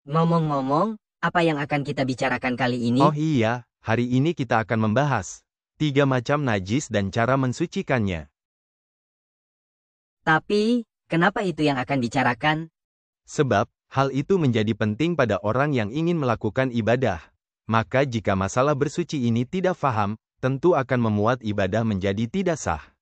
Ngomong-ngomong, apa yang akan kita bicarakan kali ini? Oh iya, hari ini kita akan membahas 3 macam najis dan cara mensucikannya. Tapi, kenapa itu yang akan bicarakan? Sebab, hal itu menjadi penting pada orang yang ingin melakukan ibadah. Maka jika masalah bersuci ini tidak faham, tentu akan memuat ibadah menjadi tidak sah.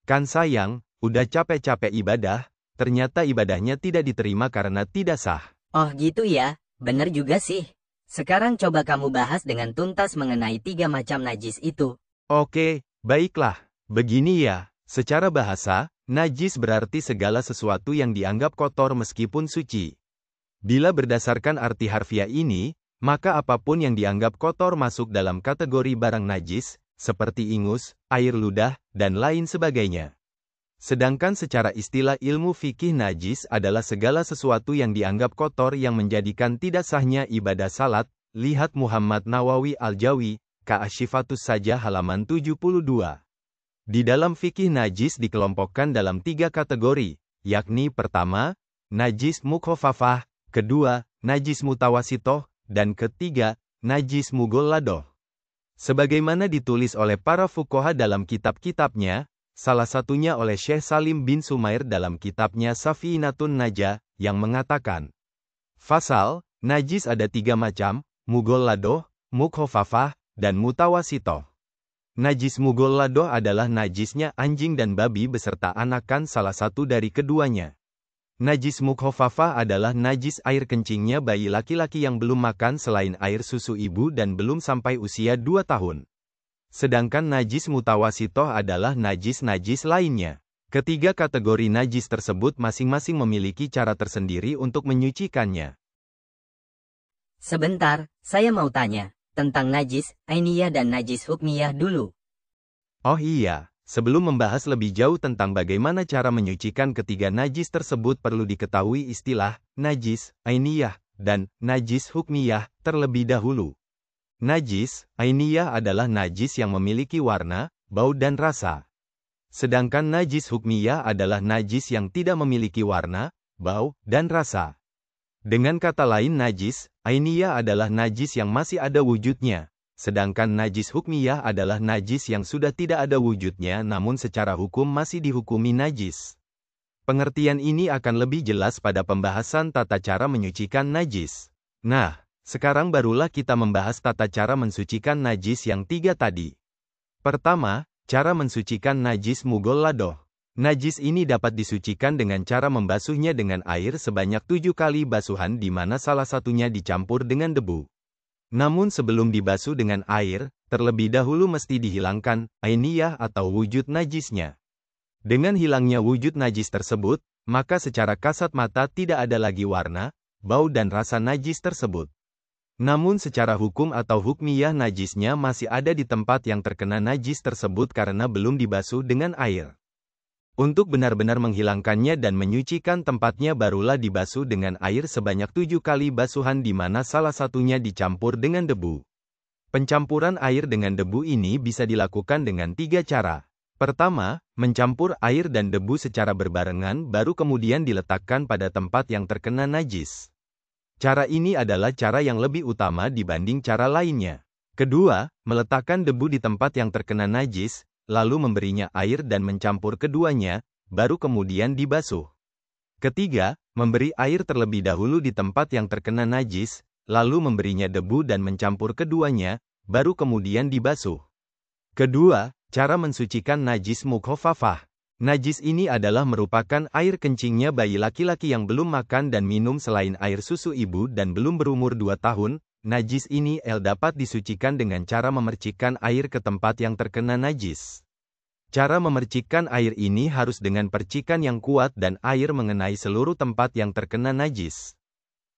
Kan sayang, udah capek-capek ibadah, ternyata ibadahnya tidak diterima karena tidak sah. Oh gitu ya, bener juga sih. Sekarang coba kamu bahas dengan tuntas mengenai 3 macam najis itu. Oke, baiklah. Begini ya, secara bahasa, najis berarti segala sesuatu yang dianggap kotor meskipun suci. Bila berdasarkan arti harfiah ini, maka apapun yang dianggap kotor masuk dalam kategori barang najis, seperti ingus, air ludah, dan lain sebagainya. Sedangkan secara istilah ilmu fikih najis adalah segala sesuatu yang dianggap kotor yang menjadikan tidak sahnya ibadah salat. Lihat Muhammad Nawawi Al-Jawi, Ka'asyifatus Sajah halaman 72. Di dalam fikih najis dikelompokkan dalam 3 kategori, yakni pertama, najis mukhafafah, kedua, najis mutawasitoh, dan ketiga, najis mughalladoh. Sebagaimana ditulis oleh para fuqaha dalam kitab-kitabnya, salah satunya oleh Syekh Salim bin Sumair dalam kitabnya Safinatun Najah, yang mengatakan, Fasal, najis ada 3 macam, mughalladoh, mukhafafah, dan mutawasitoh. Najis mughalladoh adalah najisnya anjing dan babi beserta anakan salah satu dari keduanya. Najis mukhafafah adalah najis air kencingnya bayi laki-laki yang belum makan selain air susu ibu dan belum sampai usia 2 tahun. Sedangkan najis mutawasitoh adalah najis-najis lainnya. Ketiga kategori najis tersebut masing-masing memiliki cara tersendiri untuk menyucikannya. Sebentar, saya mau tanya tentang najis ainiyah dan najis hukmiyah dulu. Oh iya, sebelum membahas lebih jauh tentang bagaimana cara menyucikan ketiga najis tersebut perlu diketahui istilah najis ainiyah dan najis hukmiyah terlebih dahulu. Najis ainiyah adalah najis yang memiliki warna, bau dan rasa. Sedangkan najis hukmiyah adalah najis yang tidak memiliki warna, bau, dan rasa. Dengan kata lain najis ainiyah adalah najis yang masih ada wujudnya, sedangkan najis hukmiyah adalah najis yang sudah tidak ada wujudnya namun secara hukum masih dihukumi najis. Pengertian ini akan lebih jelas pada pembahasan tata cara menyucikan najis. Nah, sekarang barulah kita membahas tata cara mensucikan najis yang 3 tadi. Pertama, cara mensucikan najis mughalladoh. Najis ini dapat disucikan dengan cara membasuhnya dengan air sebanyak 7 kali basuhan di mana salah satunya dicampur dengan debu. Namun sebelum dibasuh dengan air, terlebih dahulu mesti dihilangkan ainiyah atau wujud najisnya. Dengan hilangnya wujud najis tersebut, maka secara kasat mata tidak ada lagi warna, bau dan rasa najis tersebut. Namun secara hukum atau hukmiyah najisnya masih ada di tempat yang terkena najis tersebut karena belum dibasuh dengan air. Untuk benar-benar menghilangkannya dan menyucikan tempatnya barulah dibasuh dengan air sebanyak 7 kali basuhan di mana salah satunya dicampur dengan debu. Pencampuran air dengan debu ini bisa dilakukan dengan 3 cara. Pertama, mencampur air dan debu secara berbarengan baru kemudian diletakkan pada tempat yang terkena najis. Cara ini adalah cara yang lebih utama dibanding cara lainnya. Kedua, meletakkan debu di tempat yang terkena najis, lalu memberinya air dan mencampur keduanya, baru kemudian dibasuh. Ketiga, memberi air terlebih dahulu di tempat yang terkena najis, lalu memberinya debu dan mencampur keduanya, baru kemudian dibasuh. Kedua, cara mensucikan najis mukhafafah. Najis ini adalah merupakan air kencingnya bayi laki-laki yang belum makan dan minum selain air susu ibu dan belum berumur 2 tahun. Najis ini dapat disucikan dengan cara memercikkan air ke tempat yang terkena najis. Cara memercikkan air ini harus dengan percikan yang kuat dan air mengenai seluruh tempat yang terkena najis.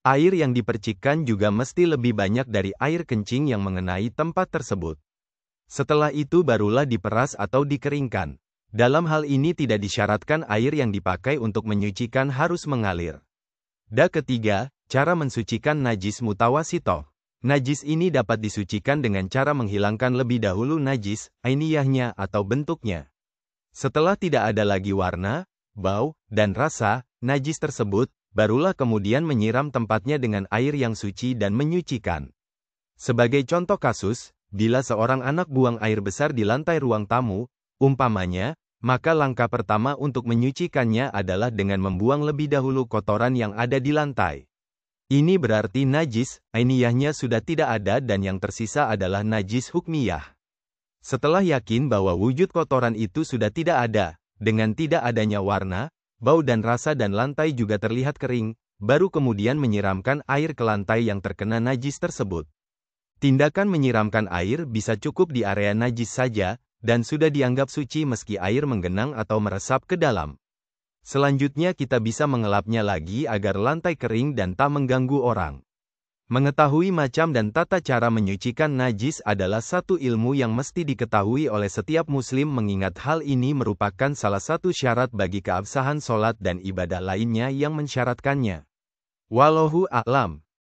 Air yang dipercikkan juga mesti lebih banyak dari air kencing yang mengenai tempat tersebut. Setelah itu barulah diperas atau dikeringkan. Dalam hal ini tidak disyaratkan air yang dipakai untuk menyucikan harus mengalir. Ketiga, cara mensucikan najis mutawasitoh. Najis ini dapat disucikan dengan cara menghilangkan lebih dahulu najis ainiyahnya atau bentuknya. Setelah tidak ada lagi warna, bau, dan rasa najis tersebut, barulah kemudian menyiram tempatnya dengan air yang suci dan menyucikan. Sebagai contoh kasus, bila seorang anak buang air besar di lantai ruang tamu, umpamanya, maka langkah pertama untuk menyucikannya adalah dengan membuang lebih dahulu kotoran yang ada di lantai. Ini berarti najis ainiyahnya sudah tidak ada dan yang tersisa adalah najis hukmiyah. Setelah yakin bahwa wujud kotoran itu sudah tidak ada, dengan tidak adanya warna, bau dan rasa dan lantai juga terlihat kering, baru kemudian menyiramkan air ke lantai yang terkena najis tersebut. Tindakan menyiramkan air bisa cukup di area najis saja, dan sudah dianggap suci meski air menggenang atau meresap ke dalam. Selanjutnya kita bisa mengelapnya lagi agar lantai kering dan tak mengganggu orang. Mengetahui macam dan tata cara menyucikan najis adalah satu ilmu yang mesti diketahui oleh setiap muslim mengingat hal ini merupakan salah satu syarat bagi keabsahan sholat dan ibadah lainnya yang mensyaratkannya. Wallahu a'lam.